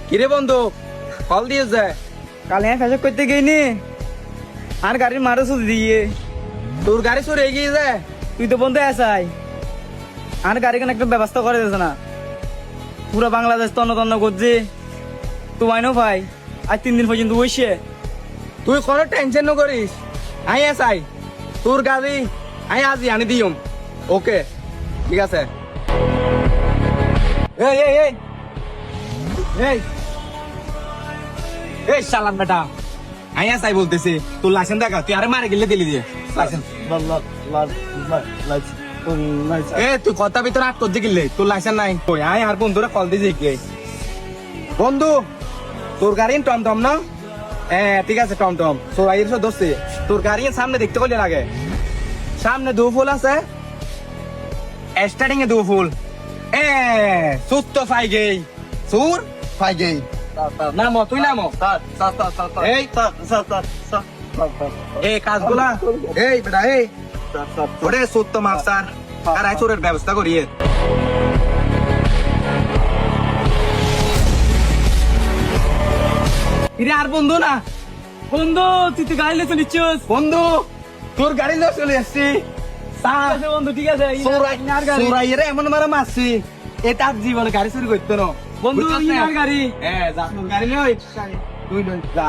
কিরে বন্ধু, কল দিয়ে যায়? কাল হ্যাঁ ফেসক করতে গেইনি আর গাড়ির মারো সুদ দিয়ে তোর গাড়ি সরে এগিয়ে যায়। তুই তো বন্ধু আসাই আর গাড়ি কেন একটা ব্যবস্থা করে দিস না। পুরো বাংলাদেশ তন্ন তন্ন করছে তো আইনো ভাই আজ 3 দিন পর্যন্ত বসে। তুই কোনো টেনশন ন করিস, আই আসাই তোর গাড়ি আই আজি আনি দিম। ওকে ঠিক আছে। এই এই এই এই এই শালাম বেটা, আই আসাই বলতেছি তোর লাইসেন্স দেখা। তুই আরে মারে গেলে দিলি দিয়ে লাইসেন্স। এ তুই কথা ভিতরে আট করতে গেলে তোর লাইসেন্স নাই। কই আয় আর বন্ধুরা কল দিয়ে কি বন্ধু তোর গাড়ি টমটম না? হ্যাঁ ঠিক আছে টমটম। সোরাইয়ের সব দোষে তোর গাড়ি সামনে দেখতে করলে লাগে। সামনে 2 ফুল আছে, স্টার্টিং এ 2 ফুল। এ সুস্থ ফাই গেই, সুর ফাই গেই। নামো তুই নামো। এই এই কাজগুলা এই বেটা এই ওরে সত্য মাপ স্যার আর আইসোরের ব্যবস্থা করিয়ে। ইরে আর বন্ধু না বন্ধু তুই তো গাড়ি লেছে নিচ্ছিস। বন্ধু তোর গাড়ি নিয়ে চলে আসছি। বন্ধু ঠিক আছে সোরাইয়ের এমন মারা মারছি এটা জীবনে গাড়ি চুরি করতো না বন্ধু বুঝছস না? গাড়ি হ্যাঁ যা তোর গাড়ি লই তুই লই যা।